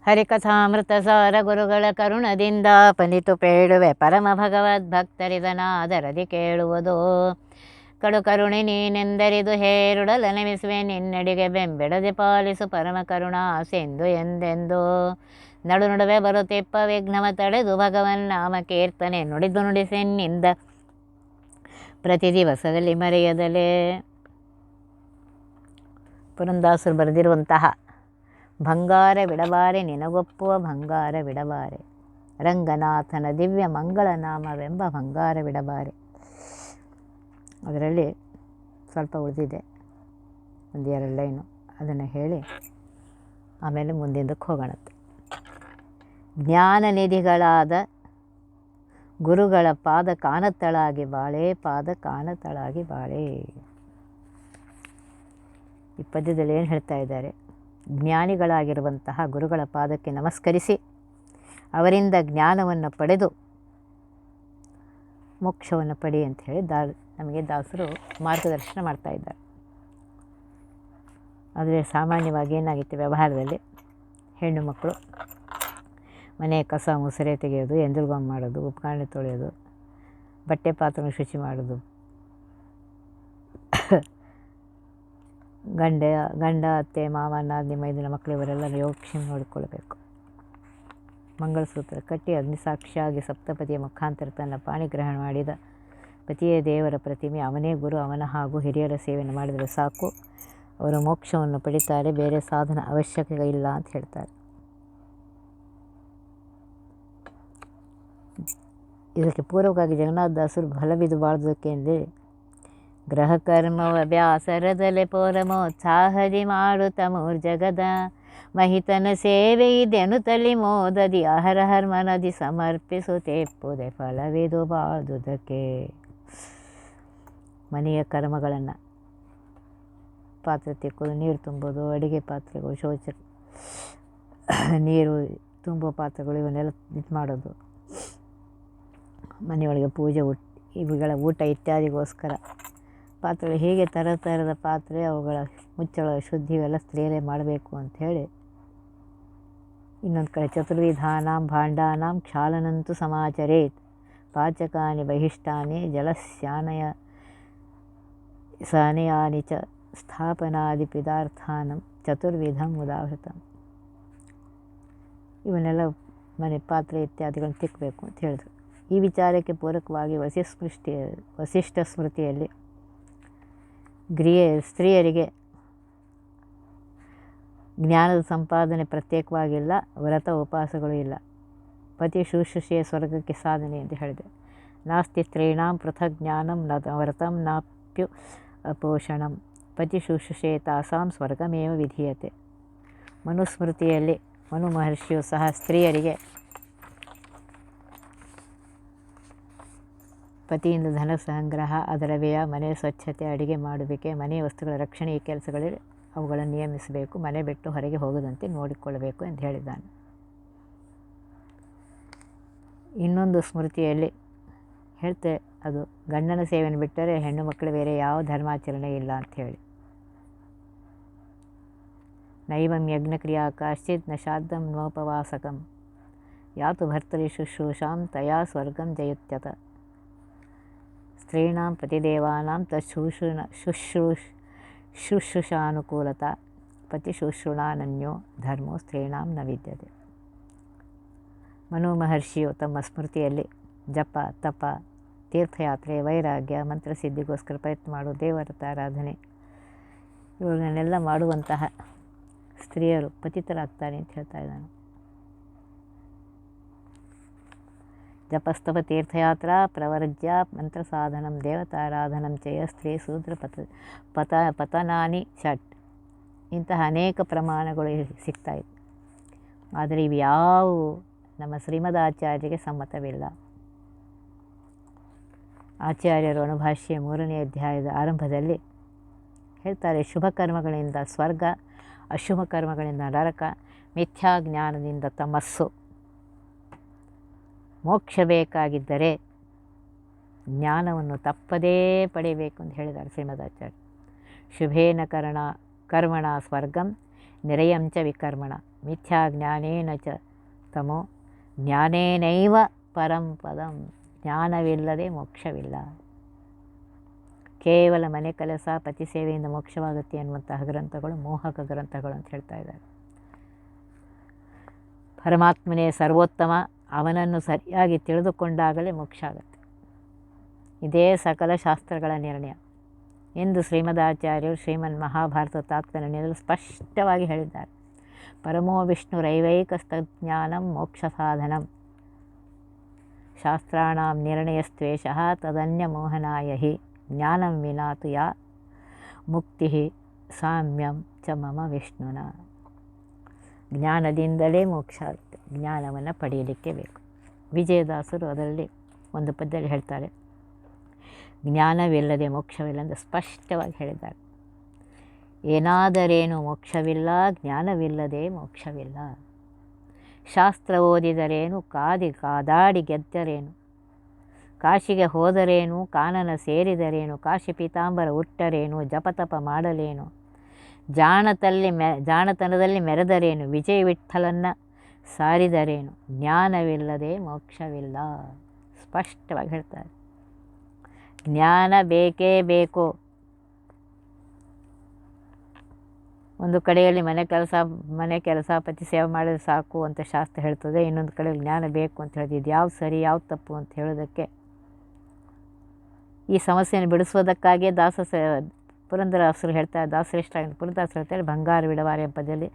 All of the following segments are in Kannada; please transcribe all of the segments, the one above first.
ಹರಿಕಥಾಮೃತ ಸಾರ ಗುರುಗಳ ಕರುಣದಿಂದ ಪನಿತು ಪೇಳುವೆ ಪರಮ ಭಗವದ್ಭಕ್ತರಿದನಾದರದಿ ಕೇಳುವುದು. ಕಡು ಕರುಣೆ ನೀನೆಂದರಿದು ಹೇರುಡಲ ನೆಮಿಸುವೆ ನಿನ್ನಡಿಗೆ ಬೆಂಬೆಡದೆ ಪಾಲಿಸು ಪರಮ ಕರುಣಾಸೆಂದು ಎಂದೆಂದು. ನಡು ನಡುವೆ ಬರುತ್ತಿಪ್ಪ ವಿಘ್ನವ ತಡೆದು ಭಗವನ್ ನಾಮ ಕೀರ್ತನೆ ನುಡಿದು ನುಡಿಸೆನ್ನಿಂದ ಪ್ರತಿ ದಿವಸದಲ್ಲಿ ಮರೆಯದಲೇ. ಪುರಂದಾಸರು ಬರೆದಿರುವಂತಹ ಬಂಗಾರ ಬಿಡಬಾರೆ ನಿನಗೊಪ್ಪುವ ಬಂಗಾರ ಬಿಡಬಾರೆ, ರಂಗನಾಥನ ದಿವ್ಯ ಮಂಗಳನಾಮವೆಂಬ ಬಂಗಾರ ಬಿಡಬಾರೆ. ಅದರಲ್ಲಿ ಸ್ವಲ್ಪ ಉಳಿದಿದೆ, ಒಂದು 2 ಲೈನು, ಅದನ್ನು ಹೇಳಿ ಆಮೇಲೆ ಮುಂದಿಂದಕ್ಕೆ ಹೋಗೋಣತ್ತೆ. ಜ್ಞಾನನಿಧಿಗಳಾದ ಗುರುಗಳ ಪಾದ ಕಾಣತಳಾಗಿ ಬಾಳೆ, ಪಾದ ಕಾಣತಳಾಗಿ ಬಾಳೆ. ಈ ಪದ್ಯದಲ್ಲಿ ಏನು ಹೇಳ್ತಾ ಇದ್ದಾರೆ? ಜ್ಞಾನಿಗಳಾಗಿರುವಂತಹ ಗುರುಗಳ ಪಾದಕ್ಕೆ ನಮಸ್ಕರಿಸಿ ಅವರಿಂದ ಜ್ಞಾನವನ್ನು ಪಡೆದು ಮೋಕ್ಷವನ್ನು ಪಡಿ ಅಂತ ಹೇಳಿ ನಮಗೆ ದಾಸರು ಮಾರ್ಗದರ್ಶನ ಮಾಡ್ತಾ ಇದ್ದಾರೆ. ಆದರೆ ಸಾಮಾನ್ಯವಾಗಿ ಏನಾಗಿತ್ತು ವ್ಯವಹಾರದಲ್ಲಿ, ಹೆಣ್ಣು ಮಕ್ಕಳು ಮನೆ ಕಸ ಮುಸುರೆ ತೆಗೆಯೋದು, ಎಂಜಲು ಮಾಡೋದು, ಉಪಕರಣೆ ತೊಳೆಯೋದು, ಬಟ್ಟೆ ಪಾತ್ರೆನ ಶುಚಿ ಮಾಡೋದು, ಗಂಡ ಅತ್ತೆ ಮಾವ ನಾದಿನಿ ಮೈದಿನ ಮಕ್ಕಳು ಇವರೆಲ್ಲ ಯೋಗಕ್ಷೇಮ ನೋಡಿಕೊಳ್ಬೇಕು. ಮಂಗಳಸೂತ್ರ ಕಟ್ಟಿ ಅಗ್ನಿಸಾಕ್ಷಿಯಾಗಿ ಸಪ್ತಪದಿಯ ಮುಖಾಂತರ ತನ್ನ ಪಾಣಿಗ್ರಹಣ ಮಾಡಿದ ಪತಿಯೇ ದೇವರ ಪ್ರತಿಮೆ, ಅವನೇ ಗುರು, ಅವನ ಹಾಗೂ ಹಿರಿಯರ ಸೇವೆಯನ್ನು ಮಾಡಿದರೆ ಸಾಕು, ಅವರು ಮೋಕ್ಷವನ್ನು ಪಡಿತಾರೆ, ಬೇರೆ ಸಾಧನ ಅವಶ್ಯಕತೆ ಇಲ್ಲ ಅಂತ ಹೇಳ್ತಾರೆ. ಇದಕ್ಕೆ ಪೂರ್ವಕವಾಗಿ ಜಗನ್ನಾಥದಾಸರು ಫಲವಿದು ಬಾಳುವುದಕ್ಕೆ ಎಂದೇ ಗ್ರಹ ಕರ್ಮವ ಬ್ಯಾಸರದಲೆ ಪೋರಮೋತ್ಸಾಹದಿ ಮಾಡುತ್ತ ಮೂರ್ಜಗದ ಮಹಿತನ ಸೇವೆ ಇದೆನು ತಲಿ ಮೋದದಿ ಅಹರಹರ್ ಮನದಿ ಸಮರ್ಪಿಸುತ್ತೆಪ್ಪುದೆ ಫಲವಿದು ಬಾಳುವುದಕ್ಕೆ. ಮನೆಯ ಕರ್ಮಗಳನ್ನು, ಪಾತ್ರೆ ತಿಕ್ಕೋದು, ನೀರು ತುಂಬೋದು, ಅಡುಗೆ ಪಾತ್ರೆಗಳು, ಶೌಚ ನೀರು ತುಂಬೋ ಪಾತ್ರೆಗಳು, ಇವನ್ನೆಲ್ಲ ಇದು ಮಾಡೋದು, ಮನೆಯೊಳಗೆ ಪೂಜೆ ಇವುಗಳ ಊಟ ಇತ್ಯಾದಿಗೋಸ್ಕರ ಪಾತ್ರೆಗಳು, ಹೀಗೆ ಥರದ ಪಾತ್ರೆ, ಅವುಗಳ ಮುಚ್ಚಳ ಶುದ್ಧಿ ಇವೆಲ್ಲ ಸ್ತ್ರೀಯರೇ ಮಾಡಬೇಕು ಅಂಥೇಳಿ. ಇನ್ನೊಂದು ಕಡೆ ಚತುರ್ವಿಧಾನಾಂ ಭಾಂಡಾನಾಂ ಕ್ಷಾಲನಂತು ಸಮಾಚರೇತ್, ಪಾಚಕಾನಿ ಬಹಿಷ್ಟಾನಿ ಸಾನಯಾನಿ ಚ ಸ್ಥಾಪನಾದಿ ಪಿದಾರ್ಥಾನಂ ಚತುರ್ವಿಧಂ ಉದಾಹೃತಂ. ಇವನ್ನೆಲ್ಲ ಮನೆ ಪಾತ್ರೆ ಇತ್ಯಾದಿಗಳನ್ನು ತಿಕ್ಕಬೇಕು ಅಂತ ಹೇಳಿದ್ರು. ಈ ವಿಚಾರಕ್ಕೆ ಪೂರಕವಾಗಿ ವಸಿಷ್ಠ ಸ್ಮೃತಿಯಲ್ಲಿ ಸ್ತ್ರೀಯರಿಗೆ ಜ್ಞಾನದ ಸಂಪಾದನೆ ಪ್ರತ್ಯೇಕವಾಗಿಲ್ಲ, ವ್ರತ ಉಪವಾಸಗಳು ಇಲ್ಲ, ಪತಿ ಶುಶ್ರೂಷೆಯ ಸ್ವರ್ಗಕ್ಕೆ ಸಾಧನೆ ಅಂತ ಹೇಳಿದೆ. ನಾಸ್ತಿ ಸ್ತ್ರೀಣಾಂ ಪೃಥಕ್ ಜ್ಞಾನಂ ನ ವ್ರತಂ ನಾಪ್ಯು ಪೋಷಣಂ, ಪತಿ ಶುಶ್ರೂಷೆ ತಾಸಾಂ ಸ್ವರ್ಗಮೇವ ವಿಧೀಯತೆ. ಮನುಸ್ಮೃತಿಯಲ್ಲಿ ಮನು ಮಹರ್ಷಿಯು ಸಹ ಸ್ತ್ರೀಯರಿಗೆ ಪತಿಯಿಂದ ಧನ ಸಂಗ್ರಹ, ಅದರ ವ್ಯಯ, ಮನೆ ಸ್ವಚ್ಛತೆ, ಅಡುಗೆ ಮಾಡುವಿಕೆ, ಮನೆಯ ವಸ್ತುಗಳ ರಕ್ಷಣೆ, ಈ ಕೆಲಸಗಳಲ್ಲಿ ಅವುಗಳನ್ನು ನಿಯಮಿಸಬೇಕು, ಮನೆ ಬಿಟ್ಟು ಹೊರಗೆ ಹೋಗದಂತೆ ನೋಡಿಕೊಳ್ಳಬೇಕು ಎಂದು ಹೇಳಿದ್ದಾನೆ. ಇನ್ನೊಂದು ಸ್ಮೃತಿಯಲ್ಲಿ ಹೇಳ್ತೆ, ಅದು ಗಂಡನ ಸೇವೆಯನ್ನು ಬಿಟ್ಟರೆ ಹೆಣ್ಣು ಮಕ್ಕಳು ಬೇರೆ ಯಾವ ಧರ್ಮಾಚರಣೆ ಇಲ್ಲ ಅಂಥೇಳಿ. ನೈವಂ ಯಜ್ಞಕ್ರಿಯಾ ಕಾಶ್ಚಿತ್ ನ ಶಾದ್ದಂ ನೋಪವಾಸಕಂ ಯಾತು ಭರ್ತರಿ ಶುಶ್ರೂಷಾಂ ತಯಾ ಸ್ವರ್ಗಂ ಜಯುತ್ಯತ. ಸ್ತ್ರೀಣಾಂ ಪತಿದೇವಾನಾಂ ಶುಶ್ರೂಷಾನುಕೂಲತಾ ಪತಿ ಶುಶ್ರೂಷಾನನ್ಯೋ ಧರ್ಮೋ ಸ್ತ್ರೀಣಾಂ ನ ವಿದ್ಯತೆ. ಮನು ಮಹರ್ಷಿಯು ತಮ್ಮ ಸ್ಮೃತಿಯಲ್ಲಿ ಜಪ, ತಪ, ತೀರ್ಥಯಾತ್ರೆ, ವೈರಾಗ್ಯ, ಮಂತ್ರಸಿದ್ಧಿಗೋಸ್ಕರ ಪ್ರಯತ್ನ ಮಾಡುವ ದೇವತಾರಾಧನೆ ಇವುಗಳನ್ನೆಲ್ಲ ಮಾಡುವಂತಹ ಸ್ತ್ರೀಯರು ಪತಿತರಾಗ್ತಾರೆ ಅಂತ ಹೇಳ್ತಾ ಇದ್ದಾನೆ. ಜಪಸ್ತವ ತೀರ್ಥಯಾತ್ರಾ ಪ್ರವರ್ಜ್ಯ ಮಂತ್ರ ಸಾಧನಂ ದೇವತಾರಾಧನಂ ಚಯ ಸ್ತ್ರೀ ಶೂದ್ರ ಪತನಾನಿ ಷಟ್. ಇಂತಹ ಅನೇಕ ಪ್ರಮಾಣಗಳು ಸಿಗ್ತಾಯಿದೆ. ಆದರೆ ಇವು ಯಾವುವು ನಮ್ಮ ಶ್ರೀಮದಾಚಾರ್ಯರಿಗೆ ಸಮ್ಮತವಿಲ್ಲ. ಆಚಾರ್ಯರು ಅನುಭಾಷ್ಯ 3ನೇ ಅಧ್ಯಾಯದ ಆರಂಭದಲ್ಲಿ ಹೇಳ್ತಾರೆ, ಶುಭ ಕರ್ಮಗಳಿಂದ ಸ್ವರ್ಗ, ಅಶುಭ ಕರ್ಮಗಳಿಂದ ನರಕ, ಮಿಥ್ಯಾಜ್ಞಾನದಿಂದ ತಮಸ್ಸು. ಮೋಕ್ಷ ಬೇಕಾಗಿದ್ದರೆ ಜ್ಞಾನವನ್ನು ತಪ್ಪದೇ ಪಡೆಯಬೇಕು ಅಂತ ಹೇಳಿದ್ದಾರೆ ಶ್ರೀಮದಾಚಾರ್ಯ. ಶುಭೇನ ಕರ್ಮಣ ಸ್ವರ್ಗಂ ನಿರಯಂಚ ವಿಕರ್ಮಣ. ಮಿಥ್ಯಾ ಜ್ಞಾನೇನ ಚ ತಮೋ ಜ್ಞಾನೇನೈವ ಪರಂ ಪದಂ. ಜ್ಞಾನವಿಲ್ಲದೆ ಮೋಕ್ಷವಿಲ್ಲ. ಕೇವಲ ಮನೆ ಕೆಲಸ ಪತಿ ಸೇವೆಯಿಂದ ಮೋಕ್ಷವಾಗುತ್ತೆ ಅನ್ನುವಂತಹ ಗ್ರಂಥಗಳು ಮೋಹಕ ಗ್ರಂಥಗಳು ಅಂತ ಹೇಳ್ತಾ ಇದ್ದಾರೆ. ಪರಮಾತ್ಮನೇ ಸರ್ವೋತ್ತಮ, ಅವನನ್ನು ಸರಿಯಾಗಿ ತಿಳಿದುಕೊಂಡಾಗಲೇ ಮೋಕ್ಷ ಆಗುತ್ತೆ. ಇದೇ ಸಕಲ ಶಾಸ್ತ್ರಗಳ ನಿರ್ಣಯ ಎಂದು ಶ್ರೀಮದಾಚಾರ್ಯರು ಶ್ರೀಮನ್ ಮಹಾಭಾರತ ತಾತ್ಪರ್ಯದಲ್ಲಿ ಸ್ಪಷ್ಟವಾಗಿ ಹೇಳಿದ್ದಾರೆ. ಪರಮೋ ವಿಷ್ಣುರೈವೈಕಸ್ತಜ್ಞಾನಂ ಮೋಕ್ಷ ಸಾಧನಂ ಶಾಸ್ತ್ರಾಣಾಂ ನಿರ್ಣಯಸ್ತ್ವೇಷಃ ತದನ್ಯ ಮೋಹನಾಯ ಹಿ ಜ್ಞಾನಂ ವಿನಾತು ಯಾ ಮುಕ್ತಿ ಸಾಮ್ಯಂ ಚ ಮಮ ವಿಷ್ಣುನ. ಜ್ಞಾನದಿಂದಲೇ ಮೋಕ್ಷ ಆಗುತ್ತೆ. ಜ್ಞಾನವನ್ನು ಪಡೆಯಲಿಕ್ಕೆ ಬೇಕು. ವಿಜಯದಾಸರು ಅದರಲ್ಲಿ ಒಂದು ಪದ್ಯದಲ್ಲಿ ಹೇಳ್ತಾರೆ, ಜ್ಞಾನವಿಲ್ಲದೆ ಮೋಕ್ಷವಿಲ್ಲ ಎಂದು ಸ್ಪಷ್ಟವಾಗಿ ಹೇಳಿದ್ದಾರೆ. ಏನಾದರೇನು ಮೋಕ್ಷವಿಲ್ಲ, ಜ್ಞಾನವಿಲ್ಲದೆ ಮೋಕ್ಷವಿಲ್ಲ. ಶಾಸ್ತ್ರ ಓದಿದರೇನು, ಕಾದಾಡಿ ಗೆದ್ದರೇನು, ಕಾಶಿಗೆ ಹೋದರೇನು, ಕಾನನ ಸೇರಿದರೇನು, ಕಾಶಿ ಪೀತಾಂಬರ ಉಟ್ಟರೇನು, ಜಪತಪ ಮಾಡಲೇನು, ಜಾಣತನದಲ್ಲಿ ಮೆರೆದರೇನು, ವಿಜಯ ವಿಠ್ಠಲನ್ನ ಸಾರಿದರೇನು, ಜ್ಞಾನವಿಲ್ಲದೆ ಮೋಕ್ಷವಿಲ್ಲ. ಸ್ಪಷ್ಟವಾಗಿ ಹೇಳ್ತಾರೆ. ಜ್ಞಾನ ಬೇಕೇ ಬೇಕು. ಒಂದು ಕಡೆಯಲ್ಲಿ ಮನೆ ಕೆಲಸ ಪತಿ ಸೇವೆ ಮಾಡಿದ್ರೆ ಸಾಕು ಅಂತ ಶಾಸ್ತ್ರ ಹೇಳ್ತದೆ. ಇನ್ನೊಂದು ಕಡೆಯಲ್ಲಿ ಜ್ಞಾನ ಬೇಕು ಅಂತ ಹೇಳಿದ್ದು ಯಾವ್ದು ಸರಿ ಯಾವ್ದು ತಪ್ಪು ಅಂತ ಹೇಳೋದಕ್ಕೆ, ಈ ಸಮಸ್ಯೆಯನ್ನು ಬಿಡಿಸೋದಕ್ಕಾಗಿಯೇ ಪುರಂದರದಾಸರು ಹೇಳ್ತಾರೆ, ಪುರಂದರದಾಸರು ಹೇಳ್ತಾರೆ, ಬಂಗಾರವಿಡವಾರೆ ಪದ್ಯದಲ್ಲಿ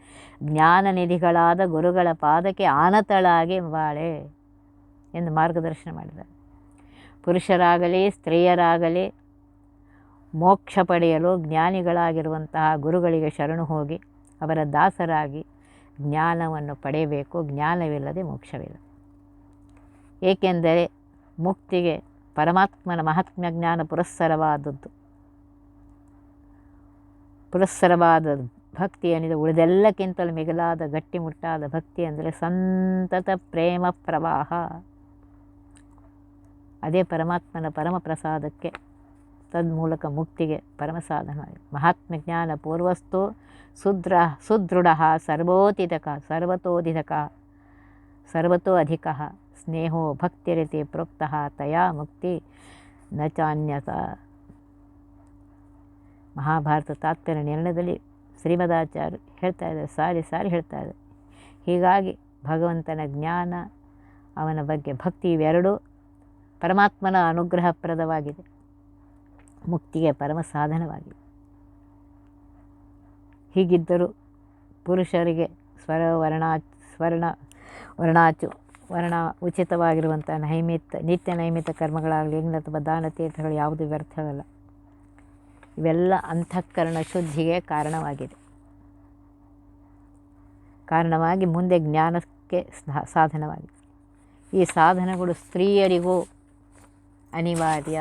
ಜ್ಞಾನ ನಿಧಿಗಳಾದ ಗುರುಗಳ ಪಾದಕ್ಕೆ ಆನತಳಾಗಿ ಬಾಳೆ ಎಂದು ಮಾರ್ಗದರ್ಶನ ಮಾಡಿದ್ದಾರೆ. ಪುರುಷರಾಗಲಿ ಸ್ತ್ರೀಯರಾಗಲಿ ಮೋಕ್ಷ ಪಡೆಯಲು ಜ್ಞಾನಿಗಳಾಗಿರುವಂತಹ ಗುರುಗಳಿಗೆ ಶರಣು ಹೋಗಿ ಅವರ ದಾಸರಾಗಿ ಜ್ಞಾನವನ್ನು ಪಡೆಯಬೇಕು. ಜ್ಞಾನವಿಲ್ಲದೆ ಮೋಕ್ಷವಿಲ್ಲ. ಏಕೆಂದರೆ ಮುಕ್ತಿಗೆ ಪರಮಾತ್ಮನ ಮಹಾತ್ಮ್ಯ ಜ್ಞಾನ ಪುರಸ್ಸರವಾದ ಭಕ್ತಿ ಏನಿದೆ, ಉಳಿದೆಲ್ಲಕ್ಕಿಂತಲೂ ಮಿಗಿಲಾದ ಗಟ್ಟಿಮುಟ್ಟಾದ ಭಕ್ತಿ ಅಂದರೆ ಸಂತತ ಪ್ರೇಮ ಪ್ರವಾಹ. ಅದೇ ಪರಮಾತ್ಮನ ಪರಮ ಪ್ರಸಾದಕ್ಕೆ, ತನ್ಮೂಲಕ ಮುಕ್ತಿಗೆ ಪರಮ ಸಾಧನವಾಗಿದೆ. ಮಹಾತ್ಮ ಜ್ಞಾನ ಪೂರ್ವಸ್ತು ಸುದೃಢ ಸರ್ವತೋ ಅಧಿಕ ಸ್ನೇಹೋ ಭಕ್ತಿರಿತಿ ಪ್ರೋಕ್ತಃ ತಯಾ ಮುಕ್ತಿ ನ ಚಾನ್ಯತ. ಮಹಾಭಾರತ ತಾತ್ಪರ್ಯ ನಿರ್ಣಯದಲ್ಲಿ ಶ್ರೀಮದಾಚಾರ್ಯರು ಹೇಳ್ತಾ ಇದ್ದಾರೆ, ಸಾರಿ ಹೇಳ್ತಾ ಇದ್ದಾರೆ. ಹೀಗಾಗಿ ಭಗವಂತನ ಜ್ಞಾನ, ಅವನ ಬಗ್ಗೆ ಭಕ್ತಿ ಇವೆರಡೂ ಪರಮಾತ್ಮನ ಅನುಗ್ರಹಪ್ರದವಾಗಿದೆ, ಮುಕ್ತಿಗೆ ಪರಮ ಸಾಧನವಾಗಿದೆ. ಹೀಗಿದ್ದರೂ ಪುರುಷರಿಗೆ ವರ್ಣ ಉಚಿತವಾಗಿರುವಂಥ ನಿತ್ಯ ನೈಮಿತ್ತ ಕರ್ಮಗಳಾಗಲಿ, ಯಜ್ಞ ಅಥವಾ ದಾನ ತೀರ್ಥಗಳು ಯಾವುದು ವ್ಯರ್ಥವಲ್ಲ. ಇವೆಲ್ಲ ಅಂತಃಕರಣ ಶುದ್ಧಿಗೆ ಕಾರಣವಾಗಿ ಮುಂದೆ ಜ್ಞಾನಕ್ಕೆ ಸಾಧನವಾಗಿದೆ. ಈ ಸಾಧನಗಳು ಸ್ತ್ರೀಯರಿಗೂ ಅನಿವಾರ್ಯ.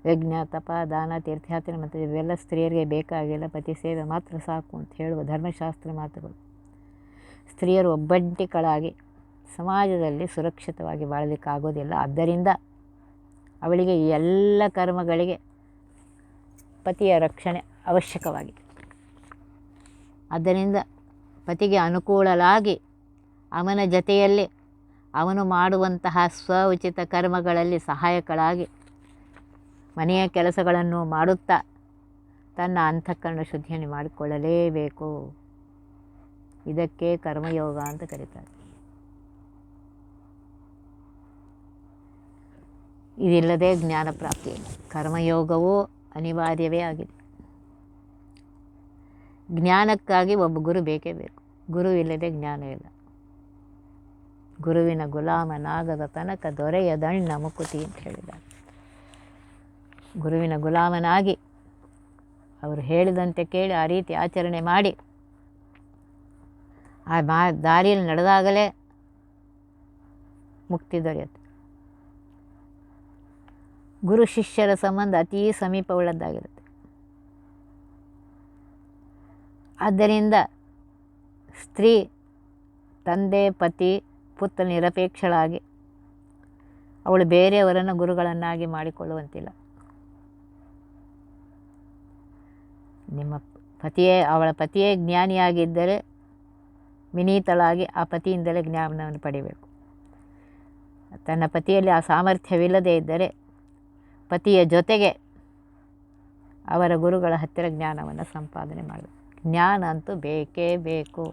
ಯಜ್ಞ ತಪ ದಾನ ತೀರ್ಥಯಾತ್ರೆ ಮತ್ತು ಇವೆಲ್ಲ ಸ್ತ್ರೀಯರಿಗೆ ಬೇಕಾಗಿಲ್ಲ, ಪತಿ ಸೇವೆ ಮಾತ್ರ ಸಾಕು ಅಂತ ಹೇಳುವ ಧರ್ಮಶಾಸ್ತ್ರ ಮಾತುಗಳು. ಸ್ತ್ರೀಯರು ಒಬ್ಬಂಟಿಗಳಾಗಿ ಸಮಾಜದಲ್ಲಿ ಸುರಕ್ಷಿತವಾಗಿ ಬಾಳಲಿಕ್ಕಾಗೋದಿಲ್ಲ. ಆದ್ದರಿಂದ ಅವಳಿಗೆ ಈ ಎಲ್ಲ ಕರ್ಮಗಳಿಗೆ ಪತಿಯ ರಕ್ಷಣೆ ಅವಶ್ಯಕವಾಗಿದೆ. ಆದ್ದರಿಂದ ಪತಿಗೆ ಅನುಕೂಲವಾಗಿ ಅವನ ಜೊತೆಯಲ್ಲಿ ಅವನು ಮಾಡುವಂತಹ ಉಚಿತ ಕರ್ಮಗಳಲ್ಲಿ ಸಹಾಯಕಳಾಗಿ ಮನೆಯ ಕೆಲಸಗಳನ್ನು ಮಾಡುತ್ತಾ ತನ್ನ ಅಂತಃಕರಣ ಶುದ್ಧಿಯನ್ನು ಮಾಡಿಕೊಳ್ಳಲೇಬೇಕು. ಇದಕ್ಕೆ ಕರ್ಮಯೋಗ ಅಂತ ಕರೀತಾರೆ. ಇದಿಲ್ಲದೆ ಜ್ಞಾನ ಪ್ರಾಪ್ತಿ ಇಲ್ಲ. ಕರ್ಮಯೋಗವೂ ಅನಿವಾರ್ಯವೇ ಆಗಿದೆ. ಜ್ಞಾನಕ್ಕಾಗಿ ಒಬ್ಬ ಗುರು ಬೇಕೇ ಬೇಕು. ಗುರು ಇಲ್ಲದೆ ಜ್ಞಾನ ಇಲ್ಲ. ಗುರುವಿನ ಗುಲಾಮನಾಗದ ತನಕ ದೊರೆಯದಣ್ಣ ಮುಕುತಿ ಅಂತ ಹೇಳಿದ್ದಾರೆ. ಗುರುವಿನ ಗುಲಾಮನಾಗಿ ಅವರು ಹೇಳಿದಂತೆ ಕೇಳಿ ಆ ರೀತಿ ಆಚರಣೆ ಮಾಡಿ ಆ ದಾರಿಯಲ್ಲಿ ನಡೆದಾಗಲೇ ಮುಕ್ತಿ ದೊರೆಯುತ್ತೆ. ಗುರು ಶಿಷ್ಯರ ಸಂಬಂಧ ಅತೀ ಸಮೀಪವುಳ್ಳದ್ದಾಗಿರುತ್ತೆ. ಆದ್ದರಿಂದ ಸ್ತ್ರೀ ತಂದೆ ಪತಿ ಪುತ್ರ ನಿರಪೇಕ್ಷಳಾಗಿ ಅವಳು ಬೇರೆಯವರನ್ನು ಗುರುಗಳನ್ನಾಗಿ ಮಾಡಿಕೊಳ್ಳುವಂತಿಲ್ಲ. ನಿಮ್ಮ ಅವಳ ಪತಿಯೇ ಜ್ಞಾನಿಯಾಗಿದ್ದರೆ ವಿನೀತಳಾಗಿ ಆ ಪತಿಯಿಂದಲೇ ಜ್ಞಾನವನ್ನು ಪಡಿಬೇಕು. ತನ್ನ ಪತಿಯಲ್ಲಿ ಆ ಸಾಮರ್ಥ್ಯವಿಲ್ಲದೇ ಇದ್ದರೆ ಪತಿಯ ಜೊತೆಗೆ ಅವರ ಗುರುಗಳ ಹತ್ತಿರ ಜ್ಞಾನವನ್ನು ಸಂಪಾದನೆ ಮಾಡಬೇಕು. ಜ್ಞಾನ ಅಂತೂ ಬೇಕೇ ಬೇಕು.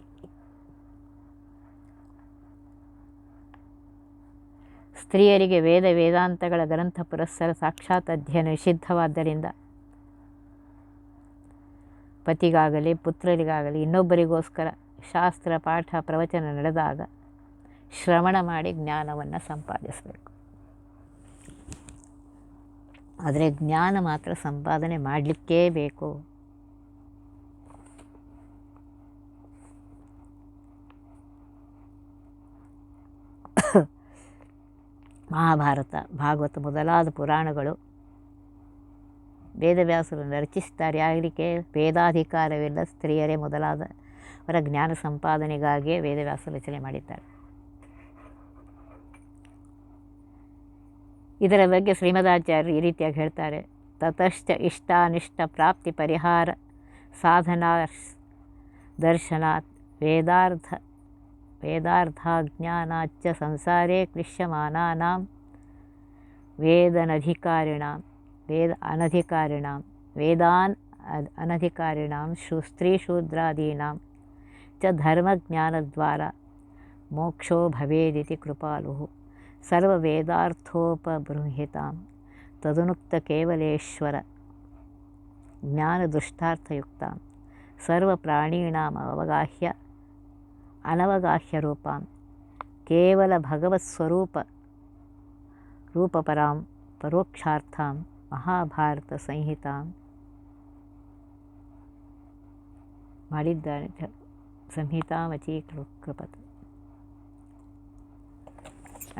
ಸ್ತ್ರೀಯರಿಗೆ ವೇದಾಂತಗಳ ಗ್ರಂಥ ಪುರಸ್ಸರ ಸಾಕ್ಷಾತ್ ಅಧ್ಯಯನ ನಿಷಿದ್ಧವಾದ್ದರಿಂದ ಪತಿಗಾಗಲಿ ಪುತ್ರರಿಗಾಗಲಿ ಇನ್ನೊಬ್ಬರಿಗೋಸ್ಕರ ಶಾಸ್ತ್ರ ಪಾಠ ಪ್ರವಚನ ನಡೆದಾಗ ಶ್ರವಣ ಮಾಡಿ ಜ್ಞಾನವನ್ನು ಸಂಪಾದಿಸಬೇಕು. ಆದರೆ ಜ್ಞಾನ ಮಾತ್ರ ಸಂಪಾದನೆ ಮಾಡಲಿಕ್ಕೇ ಬೇಕು. ಮಹಾಭಾರತ, ಭಾಗವತ ಮೊದಲಾದ ಪುರಾಣಗಳು ವೇದವ್ಯಾಸರನ್ನು ರಚಿಸ್ತಾರೆ. ಯಾರಿಗೆ ವೇದಾಧಿಕಾರವಿಲ್ಲ, ಸ್ತ್ರೀಯರೇ ಮೊದಲಾದವರ ಜ್ಞಾನ ಸಂಪಾದನೆಗಾಗಿಯೇ ವೇದವ್ಯಾಸ ರಚನೆ ಮಾಡಿದ್ದಾರೆ. ಇದರ ಬಗ್ಗೆ ಶ್ರೀಮದಾಚಾರ್ಯರು ಈ ರೀತಿಯಾಗಿ ಹೇಳ್ತಾರೆ. ತತಶ್ಚ ಇಷ್ಟಾನಿಷ್ಟ ಪ್ರಾಪ್ತಿ ಪರಿಹಾರ ಸಾಧನಾ ದರ್ಶನಾತ್ ವೇದಾರ್ಥಾಜ್ಞಾನಾಚ್ಚ ಸಂಸಾರೇ ಕ್ಲಿಶ್ಯಮಾನಾನಾಂ ವೇದಾನ್ ಅನಧಿಕಾರಿಣಾಂ ಸ್ತ್ರೀಶೂದ್ರಾದೀನಾಂ ಚ ಧರ್ಮಜ್ಞಾನದ್ವಾರ ಮೋಕ್ಷೋ ಭವೇದಿತಿ ಕೃಪಾಲುಃ ಸರ್ವವೇದಾರ್ಥೋಪಬೃಂಹಿತಾಂ ತದನುಕ್ತ ಕೇವಲೇಶ್ವರ ಜ್ಞಾನದೃಷ್ಟಾರ್ಥಯುಕ್ತಾಂ ಸರ್ವಪ್ರಾಣೀಣಾಂ ಅನವಗಾಹ್ಯ ರೂಪಾಂ ಕೇವಲ ಭಗವತ್ಸ್ವರೂಪ ರೂಪಪರಾಂ ಪರೋಕ್ಷಾರ್ಥಾಂ ಮಹಾಭಾರತ ಸಂಹಿತಾಂ ಮಾಡಿದ್ದಾನೆ. ಸಂಹಿತಾಮಚೀಕೃಪತ್.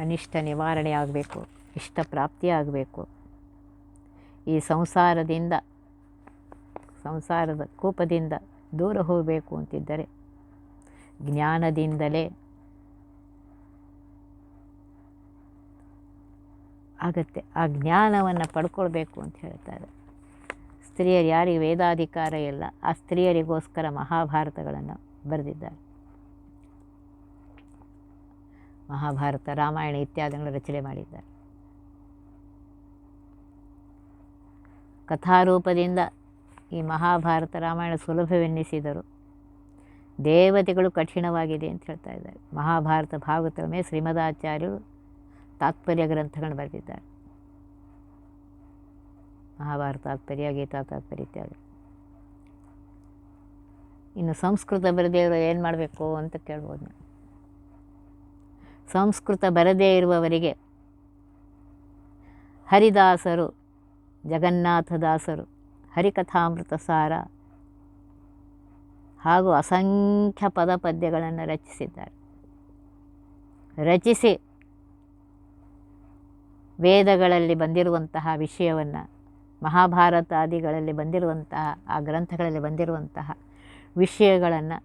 ಅನಿಷ್ಟ ನಿವಾರಣೆ ಆಗಬೇಕು, ಇಷ್ಟ ಪ್ರಾಪ್ತಿಯಾಗಬೇಕು. ಈ ಸಂಸಾರದ ಕೂಪದಿಂದ ದೂರ ಹೋಗಬೇಕು ಅಂತಿದ್ದರೆ ಜ್ಞಾನದಿಂದಲೇ ಆಗತ್ತೆ. ಆ ಜ್ಞಾನವನ್ನು ಪಡ್ಕೊಳ್ಬೇಕು ಅಂತ ಹೇಳ್ತಾರೆ. ಸ್ತ್ರೀಯರು ಯಾರಿಗೆ ವೇದಾಧಿಕಾರ ಇಲ್ಲ ಆ ಸ್ತ್ರೀಯರಿಗೋಸ್ಕರ ಮಹಾಭಾರತಗಳನ್ನು ಬರೆದಿದ್ದಾರೆ. ಮಹಾಭಾರತ, ರಾಮಾಯಣ ಇತ್ಯಾದಿಗಳನ್ನು ರಚನೆ ಮಾಡಿದ್ದಾರೆ. ಕಥಾರೂಪದಿಂದ ಈ ಮಹಾಭಾರತ ರಾಮಾಯಣ ಸುಲಭವೆನ್ನಿಸಿದರು ದೇವತೆಗಳು ಕಠಿಣವಾಗಿದೆ ಅಂತ ಹೇಳ್ತಾ ಇದ್ದಾರೆ. ಮಹಾಭಾರತ ಭಾಗವತಗಳ ಮೇಲೆ ಶ್ರೀಮದಾಚಾರ್ಯರು ತಾತ್ಪರ್ಯ ಗ್ರಂಥಗಳನ್ನು ಬರೆದಿದ್ದಾರೆ. ಮಹಾಭಾರತ ತಾತ್ಪರ್ಯ, ಗೀತಾ ತಾತ್ಪರ್ಯ ಇತ್ಯಾದಿ. ಇನ್ನು ಸಂಸ್ಕೃತ ಬರದೇ ಇರೋ ಏನು ಮಾಡಬೇಕು ಅಂತ ಕೇಳ್ಬೋದು ನಾವು. ಸಂಸ್ಕೃತ ಬರದೇ ಇರುವವರಿಗೆ ಹರಿದಾಸರು, ಜಗನ್ನಾಥದಾಸರು ಹರಿಕಥಾಮೃತ ಸಾರ ಹಾಗೂ ಅಸಂಖ್ಯ ಪದ್ಯಗಳನ್ನು ರಚಿಸಿದ್ದಾರೆ. ರಚಿಸಿ ವೇದಗಳಲ್ಲಿ ಬಂದಿರುವಂತಹ ವಿಷಯವನ್ನು, ಮಹಾಭಾರತಾದಿಗಳಲ್ಲಿ ಬಂದಿರುವಂತಹ ಆ ಗ್ರಂಥಗಳಲ್ಲಿ ಬಂದಿರುವಂತಹ ವಿಷಯಗಳನ್ನು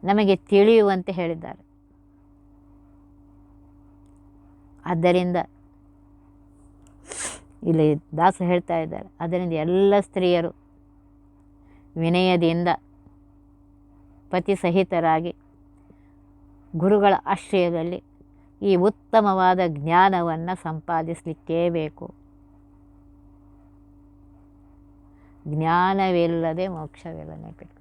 ನಮಗೆ ತಿಳಿಯುವಂತೆ ಹೇಳಿದ್ದಾರೆ. ಆದ್ದರಿಂದ ಇಲ್ಲಿ ದಾಸ ಹೇಳ್ತಾ ಇದ್ದಾರೆ, ಅದರಿಂದ ಎಲ್ಲ ಸ್ತ್ರೀಯರು ವಿನಯದಿಂದ ಪತಿ ಸಹಿತರಾಗಿ ಗುರುಗಳ ಆಶ್ರಯದಲ್ಲಿ ಈ ಉತ್ತಮವಾದ ಜ್ಞಾನವನ್ನು ಸಂಪಾದಿಸಲಿಕ್ಕೇ ಬೇಕು. ಜ್ಞಾನವಿಲ್ಲದೆ ಮೋಕ್ಷವಿಲ್ಲನೆ ಬೇಕು.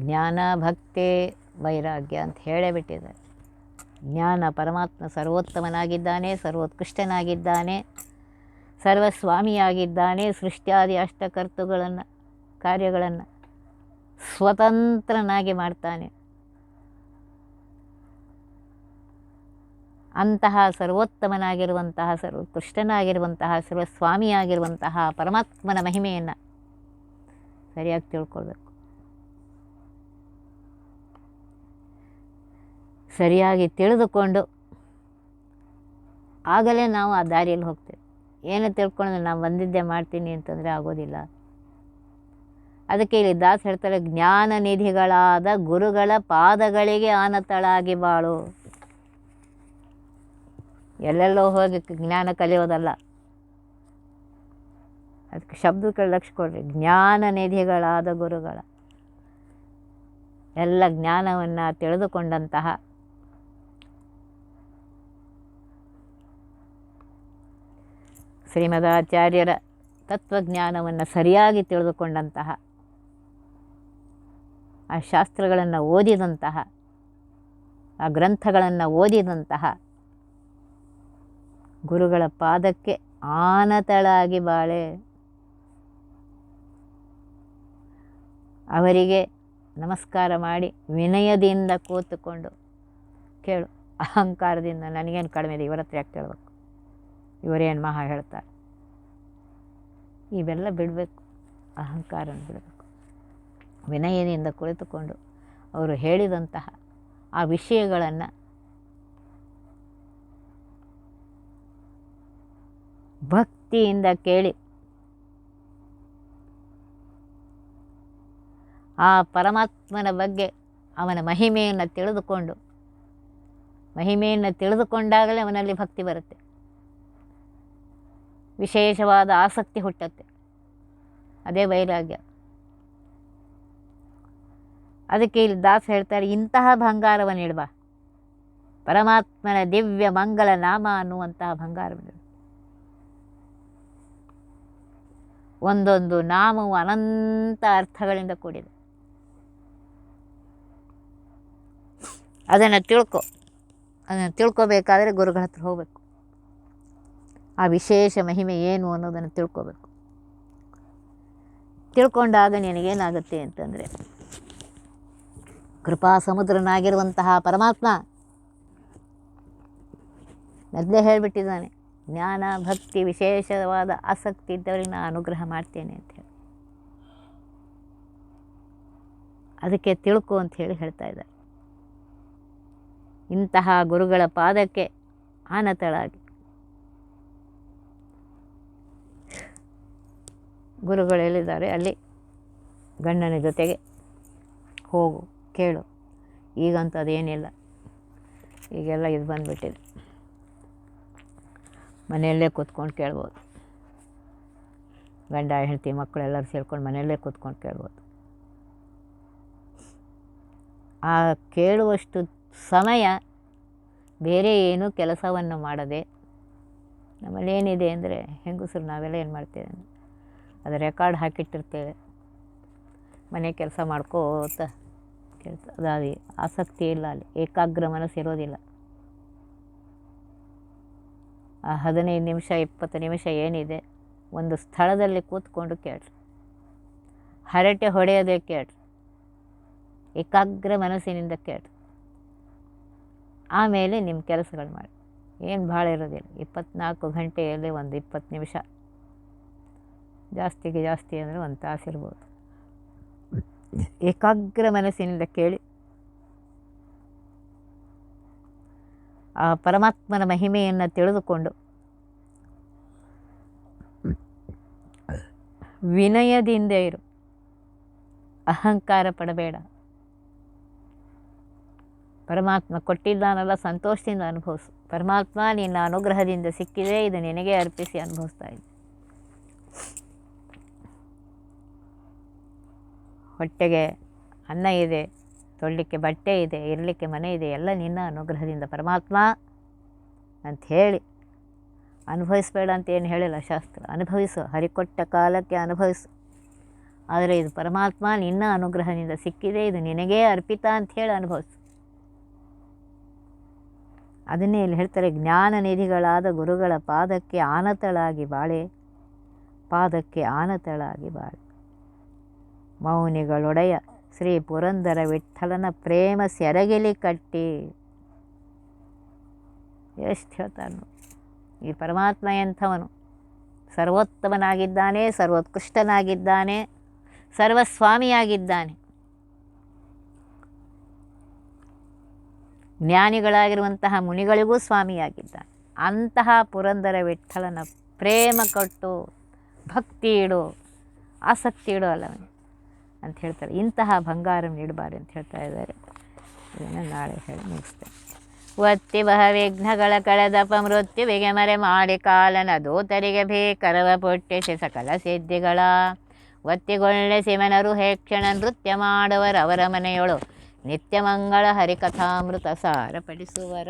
ಜ್ಞಾನ ಭಕ್ತಿ ವೈರಾಗ್ಯ ಅಂತ ಹೇಳೇ ಬಿಟ್ಟಿದ್ದಾರೆ. ಜ್ಞಾನ ಪರಮಾತ್ಮ ಸರ್ವೋತ್ತಮನಾಗಿದ್ದಾನೆ, ಸರ್ವೋತ್ಕೃಷ್ಟನಾಗಿದ್ದಾನೆ, ಸರ್ವಸ್ವಾಮಿಯಾಗಿದ್ದಾನೆ. ಸೃಷ್ಟಿಯಾದಿ ಅಷ್ಟಕರ್ತುಗಳನ್ನು ಕಾರ್ಯಗಳನ್ನು ಸ್ವತಂತ್ರನಾಗಿ ಮಾಡ್ತಾನೆ. ಅಂತಹ ಸರ್ವೋತ್ತಮನಾಗಿರುವಂತಹ, ಸರ್ವೋತ್ಕೃಷ್ಟನಾಗಿರುವಂತಹ, ಸರ್ವಸ್ವಾಮಿಯಾಗಿರುವಂತಹ ಪರಮಾತ್ಮನ ಮಹಿಮೆಯನ್ನು ಸರಿಯಾಗಿ ತಿಳ್ಕೊಳ್ಬೇಕು. ಸರಿಯಾಗಿ ತಿಳಿದುಕೊಂಡು ಆಗಲೇ ನಾವು ಆ ದಾರಿಯಲ್ಲಿ ಹೋಗ್ತೇವೆ. ಏನು ತಿಳ್ಕೊಂಡ್ರೆ ನಾನು ಬಂದಿದ್ದೆ ಮಾಡ್ತೀನಿ ಅಂತಂದರೆ ಆಗೋದಿಲ್ಲ. ಅದಕ್ಕೆ ಇಲ್ಲಿ ದಾಸ ಹೇಳ್ತಾರೆ, ಜ್ಞಾನ ನಿಧಿಗಳಾದ ಗುರುಗಳ ಪಾದಗಳಿಗೆ ಆನತಳಾಗಿ ಬಾಳು. ಎಲ್ಲೆಲ್ಲೋ ಹೋಗಿ ಜ್ಞಾನ ಕಲಿಯೋದಲ್ಲ. ಅದಕ್ಕೆ ಶಬ್ದಕ್ಕೆ ಲಕ್ಷ್ಯ ಕೊಡ್ರಿ. ಜ್ಞಾನ ನಿಧಿಗಳಾದ ಗುರುಗಳ ಎಲ್ಲ ಜ್ಞಾನವನ್ನು ತಿಳಿದುಕೊಂಡಂತಹ ಶ್ರೀಮದಾಚಾರ್ಯರ ತತ್ವಜ್ಞಾನವನ್ನು ಸರಿಯಾಗಿ ತಿಳಿದುಕೊಂಡಂತಹ, ಆ ಶಾಸ್ತ್ರಗಳನ್ನು ಓದಿದಂತಹ, ಆ ಗ್ರಂಥಗಳನ್ನು ಓದಿದಂತಹ ಗುರುಗಳ ಪಾದಕ್ಕೆ ಆನತಳಾಗಿ ಬಾಳೆ. ಅವರಿಗೆ ನಮಸ್ಕಾರ ಮಾಡಿ ವಿನಯದಿಂದ ಕೂತುಕೊಂಡು ಕೇಳು. ಅಹಂಕಾರದಿಂದ ನನಗೇನು ಕಡಿಮೆ ಇದೆ, ಇವರ ಹತ್ರ ಯಾಕೆ ಕೇಳಬೇಕು, ಇವರೇನು ಮಹಾ ಹೇಳ್ತಾರೆ, ಇವೆಲ್ಲ ಬಿಡಬೇಕು. ಅಹಂಕಾರನ ಬಿಡಬೇಕು. ವಿನಯದಿಂದ ಕುಳಿತುಕೊಂಡು ಅವರು ಹೇಳಿದಂತಹ ಆ ವಿಷಯಗಳನ್ನು ಭಕ್ತಿಯಿಂದ ಕೇಳಿ ಆ ಪರಮಾತ್ಮನ ಬಗ್ಗೆ ಅವನ ಮಹಿಮೆಯನ್ನು ತಿಳಿದುಕೊಂಡಾಗಲೇ ಅವನಲ್ಲಿ ಭಕ್ತಿ ಬರುತ್ತೆ, ವಿಶೇಷವಾದ ಆಸಕ್ತಿ ಹುಟ್ಟುತ್ತೆ. ಅದೇ ವೈರಾಗ್ಯ. ಅದಕ್ಕೆ ಇಲ್ಲಿ ದಾಸ ಹೇಳ್ತಾರೆ, ಇಂತಹ ಬಂಗಾರವನ್ನು ಇಡಬ, ಪರಮಾತ್ಮನ ದಿವ್ಯ ಮಂಗಲ ನಾಮ ಅನ್ನುವಂತಹ ಬಂಗಾರವನ್ನು. ಒಂದೊಂದು ನಾಮವು ಅನಂತ ಅರ್ಥಗಳಿಂದ ಕೂಡಿದೆ. ಅದನ್ನು ತಿಳ್ಕೋಬೇಕಾದ್ರೆ ಗುರುಗಳ ಹತ್ರ ಹೋಗಬೇಕು. ಆ ವಿಶೇಷ ಮಹಿಮೆ ಏನು ಅನ್ನೋದನ್ನು ತಿಳ್ಕೋಬೇಕು. ತಿಳ್ಕೊಂಡಾಗ ನಿನಗೇನಾಗುತ್ತೆ ಅಂತಂದರೆ, ಕೃಪಾ ಸಮುದ್ರನಾಗಿರುವಂತಹ ಪರಮಾತ್ಮ ಮೊದಲೇ ಹೇಳಿಬಿಟ್ಟಿದ್ದಾನೆ, ಜ್ಞಾನ ಭಕ್ತಿ ವಿಶೇಷವಾದ ಆಸಕ್ತಿ ಇದ್ದವರಿಗೆ ನಾನು ಅನುಗ್ರಹ ಮಾಡ್ತೇನೆ ಅಂತ ಹೇಳಿ. ಅದಕ್ಕೆ ತಿಳ್ಕೊ ಅಂತ ಹೇಳಿ ಹೇಳ್ತಾ ಇದ್ದಾರೆ. ಇಂತಹ ಗುರುಗಳ ಪಾದಕ್ಕೆ ಆನತಳಾಗಿ, ಗುರುಗಳು ಹೇಳಿದ್ದಾರೆ ಅಲ್ಲಿ ಗಂಡನ ಜೊತೆಗೆ ಹೋಗು, ಕೇಳು. ಈಗಂತೂ ಅದೇನಿಲ್ಲ, ಈಗೆಲ್ಲ ಇದು ಬಂದುಬಿಟ್ಟಿದೆ. ಮನೆಯಲ್ಲೇ ಕೂತ್ಕೊಂಡು ಕೇಳ್ಬೋದು. ಗಂಡ ಹೆಂಡತಿ ಮಕ್ಕಳೆಲ್ಲರೂ ಸೇರ್ಕೊಂಡು ಮನೆಯಲ್ಲೇ ಕೂತ್ಕೊಂಡು ಕೇಳ್ಬೋದು. ಆ ಕೇಳುವಷ್ಟು ಸಮಯ ಬೇರೆ ಏನೂ ಕೆಲಸವನ್ನು ಮಾಡದೆ, ನಮ್ಮಲ್ಲಿ ಏನಿದೆ ಅಂದರೆ ಹೆಂಗಸರು ನಾವೆಲ್ಲ ಏನು ಮಾಡ್ತೇವೆ ಅಂದರೆ, ಅದು ರೆಕಾರ್ಡ್ ಹಾಕಿಟ್ಟಿರ್ತೇವೆ, ಮನೆ ಕೆಲಸ ಮಾಡ್ಕೋತ ಕೆಲಸ. ಅದು ಆಸಕ್ತಿ ಇಲ್ಲ, ಅಲ್ಲಿ ಏಕಾಗ್ರ ಮನಸ್ಸು ಇರೋದಿಲ್ಲ. ಆ 15 ನಿಮಿಷ 20 ನಿಮಿಷ ಏನಿದೆ ಒಂದು ಸ್ಥಳದಲ್ಲಿ ಕೂತ್ಕೊಂಡು ಕೇಳ್ರಿ, ಹರಟೆ ಹೊಡೆಯೋದೇ ಕೇಳ್ರಿ, ಏಕಾಗ್ರ ಮನಸ್ಸಿನಿಂದ ಕೇಳ್ರಿ. ಆಮೇಲೆ ನಿಮ್ಮ ಕೆಲಸಗಳು ಮಾಡಿ. ಏನು ಭಾಳ ಇರೋದಿಲ್ಲ, 24 ಗಂಟೆಯಲ್ಲಿ ಒಂದು 20 ನಿಮಿಷ, ಜಾಸ್ತಿಗೆ ಜಾಸ್ತಿ ಅಂದರೆ 1 ತಾಸು ಇರ್ಬೋದು. ಏಕಾಗ್ರ ಮನಸ್ಸಿನಿಂದ ಕೇಳಿ ಆ ಪರಮಾತ್ಮನ ಮಹಿಮೆಯನ್ನು ತಿಳಿದುಕೊಂಡು ವಿನಯದಿಂದ ಇರು, ಅಹಂಕಾರ ಪಡಬೇಡ. ಪರಮಾತ್ಮ ಕೊಟ್ಟಿದ್ದಾನಲ್ಲ, ಸಂತೋಷದಿಂದ ಅನುಭವಿಸು. ಪರಮಾತ್ಮ ನಿನ್ನ ಅನುಗ್ರಹದಿಂದ ಸಿಕ್ಕಿದೆ, ಇದು ನಿನಗೆ ಅರ್ಪಿಸಿ ಅನುಭವಿಸ್ತಾ ಇದ್ದೆ. ಹೊಟ್ಟೆಗೆ ಅನ್ನ ಇದೆ, ತೊಡಲಿಕ್ಕೆ ಬಟ್ಟೆ ಇದೆ, ಇರಲಿಕ್ಕೆ ಮನೆ ಇದೆ, ಎಲ್ಲ ನಿನ್ನ ಅನುಗ್ರಹದಿಂದ ಪರಮಾತ್ಮ ಅಂತ ಹೇಳಿ ಅನುಭವಿಸಬೇಡ ಅಂತ ಏನು ಹೇಳಿಲ್ಲ ಶಾಸ್ತ್ರ. ಅನುಭವಿಸು, ಹರಿಕೊಟ್ಟ ಕಾಲಕ್ಕೆ ಅನುಭವಿಸು. ಆದರೆ ಇದು ಪರಮಾತ್ಮ ನಿನ್ನ ಅನುಗ್ರಹದಿಂದ ಸಿಕ್ಕಿದೆ, ಇದು ನಿನಗೇ ಅರ್ಪಿತ ಅಂತ ಹೇಳಿ ಅನುಭವಿಸು. ಅದನ್ನೇ ಇಲ್ಲಿ ಹೇಳ್ತಾರೆ, ಜ್ಞಾನ ನಿಧಿಗಳಾದ ಗುರುಗಳ ಪಾದಕ್ಕೆ ಆನತಳಾಗಿ ಬಾಳೆ, ಪಾದಕ್ಕೆ ಆನತಳಾಗಿ ಬಾಳೆ. ಮೌನಿಗಳೊಡೆಯ ಶ್ರೀ ಪುರಂದರ ವಿಠ್ಠಲನ ಪ್ರೇಮ ಸೆರಗಿಲಿ ಕಟ್ಟಿ. ಎಷ್ಟು ಹೇಳ್ತಾನೆ ಈ ಪರಮಾತ್ಮ ಎಂಥವನು, ಸರ್ವೋತ್ತಮನಾಗಿದ್ದಾನೆ, ಸರ್ವೋತ್ಕೃಷ್ಟನಾಗಿದ್ದಾನೆ, ಸರ್ವಸ್ವಾಮಿಯಾಗಿದ್ದಾನೆ. ಜ್ಞಾನಿಗಳಾಗಿರುವಂತಹ ಮುನಿಗಳಿಗೂ ಸ್ವಾಮಿಯಾಗಿದ್ದಾನೆ. ಅಂತಹ ಪುರಂದರ ವಿಠ್ಠಲನ ಪ್ರೇಮ ಕೊಟ್ಟು ಭಕ್ತಿ ಇಡು, ಆಸಕ್ತಿ ಇಡು ಅಲ್ಲವೇ ಅಂತ ಹೇಳ್ತಾರೆ. ಇಂತಹ ಬಂಗಾರ ನೀಡಬಾರ್ದು ಅಂತ ಹೇಳ್ತಾ ಇದ್ದಾರೆ. ಇದನ್ನು ನಾಳೆ ಹೇಳಿ ಮುಗಿಸ್ತೇನೆ. ಒತ್ತಿ ಬಹ ವಿಘ್ನಗಳ ಕಳೆದಪ ಮೃತ್ಯುವಿಗೆ ಮರೆ ಮಾಡಿ ಕಾಲನ ದೂತರಿಗೆ ಭೀಕರವ ಪುಟ್ಟಿಸಿ ಸಕಲ ಸಿದ್ಧಿಗಳ ಒತ್ತಿಗೊಳ್ಳೆ ಶಿವನರು ಹೇಕ್ಷಣ ನೃತ್ಯ ಮಾಡುವರವರ ಮನೆಯೊಳು ನಿತ್ಯ ಮಂಗಳ ಹರಿಕಥಾಮೃತ ಸಾರ ಪಡಿಸುವರ.